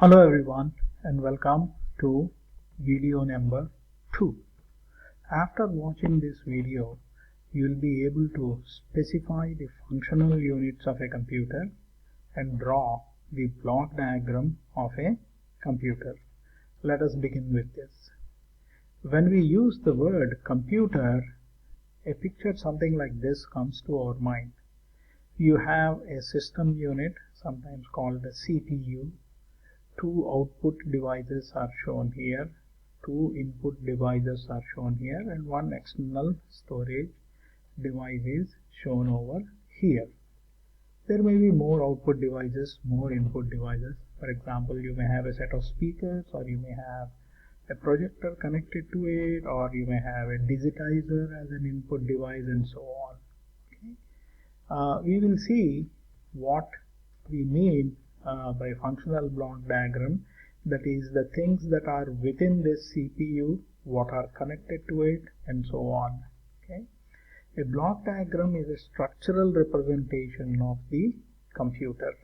Hello everyone and welcome to video number 2. After watching this video, you will be able to specify the functional units of a computer and draw the block diagram of a computer. Let us begin with this. When we use the word computer, a picture something like this comes to our mind. You have a system unit, sometimes called the CPU. Two output devices are shown here, two input devices are shown here, and one external storage device is shown over here. There may be more output devices, more input devices. For example, you may have a set of speakers, or you may have a projector connected to it, or you may have a digitizer as an input device, and so on. Okay? We will see what we mean by functional block diagram, that is the things that are within this CPU, what are connected to it, and so on. Okay? A block diagram is a structural representation of the computer.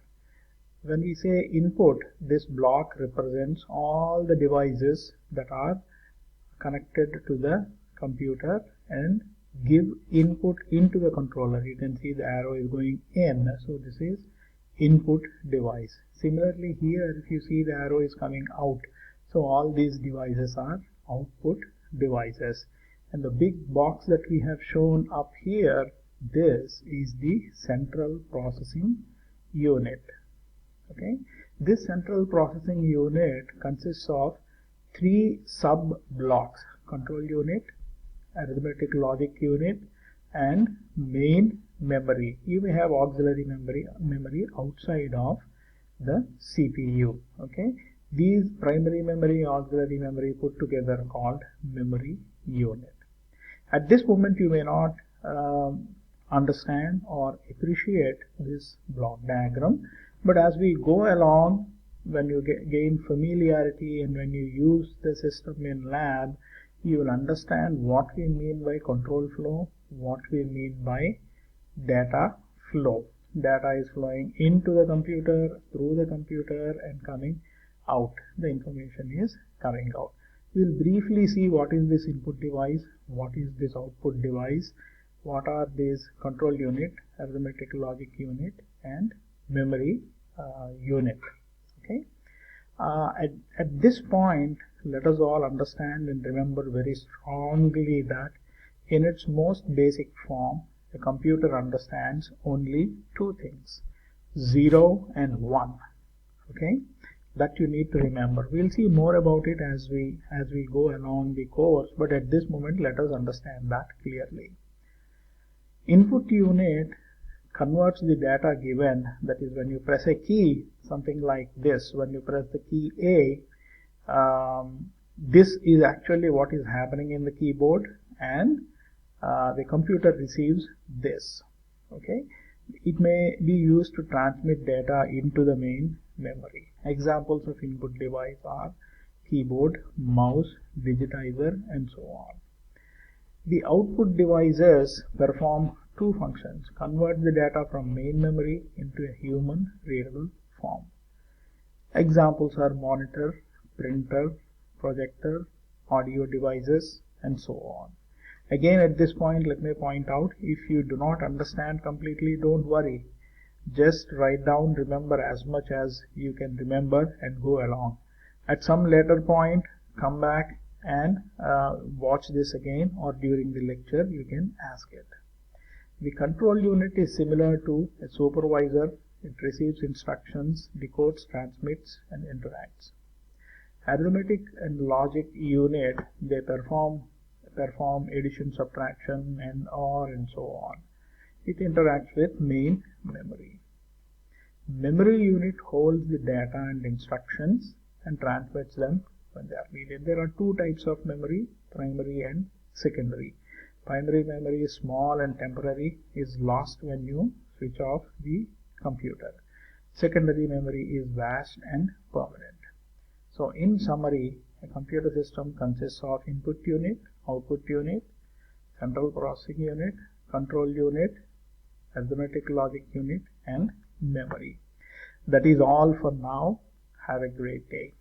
When we say input, this block represents all the devices that are connected to the computer and give input into the controller. You can see the arrow is going in, so this is input device. Similarly here, if you see the arrow is coming out, so all these devices are output devices. And the big box that we have shown up here, this is the central processing unit. Okay, this central processing unit consists of three sub blocks: control unit, arithmetic logic unit, and main memory. You may have auxiliary memory outside of the CPU. Okay, these primary memory, auxiliary memory put together called memory unit. At this moment you may not understand or appreciate this block diagram, but as we go along, when you gain familiarity and when you use the system in lab, you will understand what we mean by control flow, what we mean by data flow. Data is flowing into the computer, through the computer, and coming out. The information is coming out. We'll briefly see what is this input device, what is this output device, what are these control unit, arithmetic logic unit, and memory unit. Okay. At this point, let us all understand and remember very strongly that in its most basic form, a computer understands only two things: 0 and 1. Okay, that you need to remember. We'll see more about it as we go along the course, but at this moment let us understand that clearly. Input unit converts the data given, that is, when you press a key, something like this, when you press the key A, this is actually what is happening in the keyboard, and the computer receives this. Okay, it may be used to transmit data into the main memory. Examples of input device are keyboard, mouse, digitizer, and so on. The output devices perform two functions: convert the data from main memory into a human readable form. Examples are monitor, printer, projector, audio devices, and so on. Again, at this point, let me point out, if you do not understand completely, don't worry. Just write down, remember as much as you can remember, and go along. At some later point, come back and watch this again, or during the lecture you can ask it. The control unit is similar to a supervisor. It receives instructions, decodes, transmits, and interacts. Arithmetic and logic unit, they perform addition, subtraction, and OR, and so on. It interacts with main memory. Memory unit holds the data and instructions and transmits them when they are needed. There are two types of memory: primary and secondary. Primary memory is small and temporary, is lost when you switch off the computer. Secondary memory is vast and permanent. So in summary, a computer system consists of input unit, output unit, central processing unit, control unit, arithmetic logic unit, and memory. That is all for now. Have a great day.